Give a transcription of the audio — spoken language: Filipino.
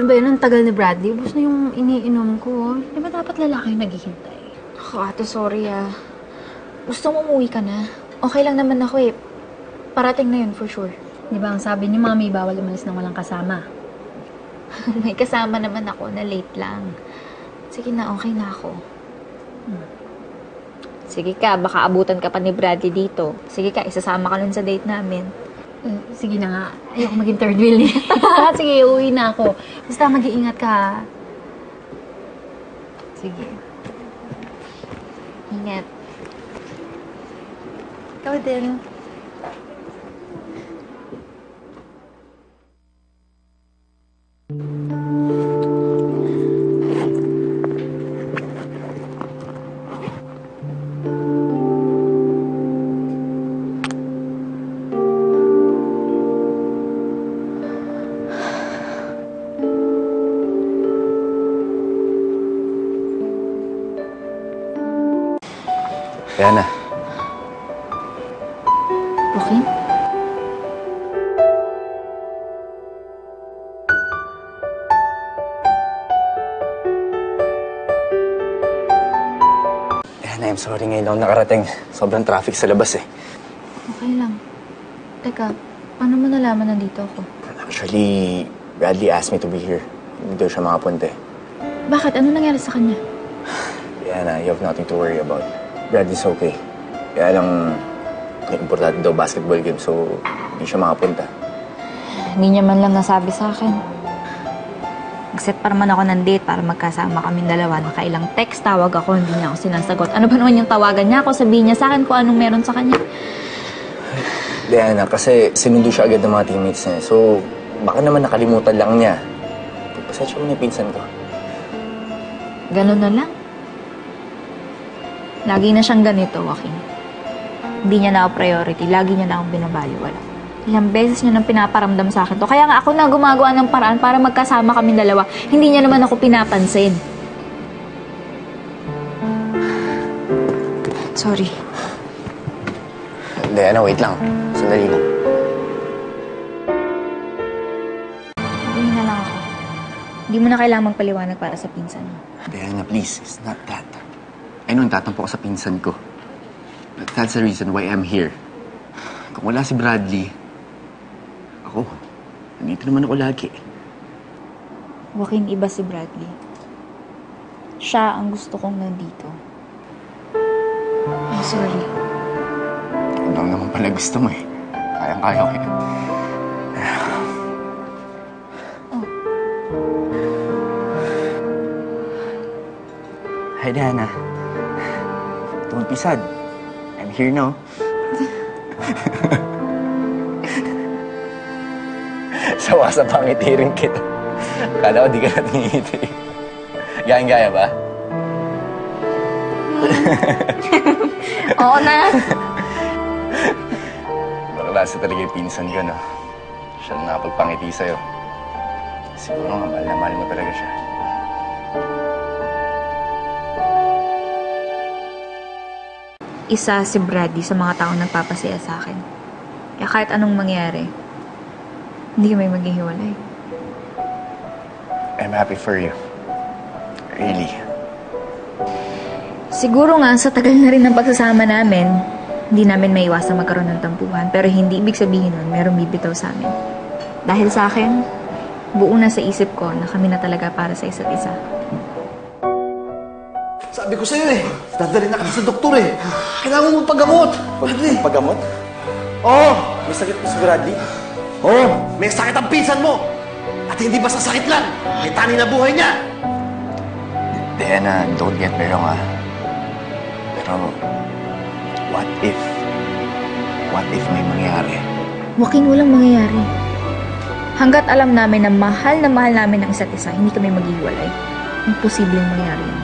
Ano ba yun? Ang tagal ni Bradley. Ubus na yung iniinom ko. Di ba dapat lalaki yung naghihintay? Ako, ate, sorry ah. Gusto mo umuwi ka na? Okay lang naman ako eh. Parating na yun for sure. Di ba ang sabi ni Mami, bawal umalis ng walang kasama? May kasama naman ako na late lang. Sige na, okay na ako. Sige ka, baka abutan ka pa ni Bradley dito. Sige ka, isasama ka nun sa date namin. Sige na nga. Ayoko maging third wheel eh. Sige, uwi na ako. Basta mag-iingat ka ha. Sige. Ingat. Ikaw din. Diana. Joaquin? Diana, I'm sorry ngayon ako nakarating. Sobrang traffic sa labas eh. Okay lang. Teka, paano mo nalaman nandito ako? Actually, Bradley asked me to be here. Hindi daw siya makapunta eh. Bakit? Ano nangyari sa kanya? Diana, you have nothing to worry about. Bradley's okay. Kaya lang, may importante daw basketball game, so hindi siya makapunta. Hindi niya man lang nasabi sa akin. Nag-set pa naman ako ng date para magkasama kaming dalawa. Nakailang text, tawag ako, hindi niya ako sinasagot. Ano ba naman yung tawagan niya ako? Sabihin niya sa akin kung anong meron sa kanya. Diana, kasi sinundo siya agad ng mga teammates niya. So, baka naman nakalimutan lang niya. Pasensya mo na yung pinsan ko. Ganun na lang. Lagi na siyang ganito, Joaquin. Hindi niya na ako priority. Lagi niya na akong binabaliwala. Ilang beses niya nang pinaparamdam sa akin to. Kaya nga ako na gumagawa ng paraan para magkasama kami dalawa. Hindi niya naman ako pinapansin. Sorry. Diana, wait lang. Sandali lang. Uwi na lang ako. Hindi mo na kailangang magpaliwanag para sa pinsan mo. Diana, please. It's not that. I know, tatampo ko sa pinsan ko. But that's the reason why I'm here. Kung wala si Bradley, ako, nandito naman ako lagi. Joaquin, iba si Bradley. Siya ang gusto kong nandito. I'm sorry. Ano naman pala gusto mo eh. Kayang-kaya ko yun. Hi, Diana. Don't be sad. I'm here now. Sawa sa pangiti rin kita. Kala ko di ka na tingiti. Gayang-gaya ba? Oo na. Baklase talaga yung pinsan ko, no? Siya na nakapagpangiti sa'yo. Siguro nga, mahal na mahal mo talaga siya. Isa si Bradley sa mga taong nagpapasaya sa akin. Kaya kahit anong mangyari, hindi kami maghihiwalay. I'm happy for you. Really. Siguro nga, sa tagal na rin ng pagsasama namin, hindi namin maiwasang magkaroon ng tampuhan. Pero hindi ibig sabihin nun, merong bibitaw sa amin. Dahil sa akin, buo na sa isip ko na kami na talaga para sa isa't isa. Sabi ko sa'yo eh, dadalhin na kami sa doktor eh. Kailangan mo magpagamot. Bradley. Paggamot? Oo. May sakit ko si Bradley? Oo. May sakit ang pinsan mo. At hindi basta sakit lang. May tani na buhay niya. Diana, don't get me wrong, ah. Pero, what if may mangyari? Joaquin, walang mangyayari. Hanggat alam namin na mahal namin ang isa't isa, hindi kami maghihiwalay. Imposibleng mangyari yun.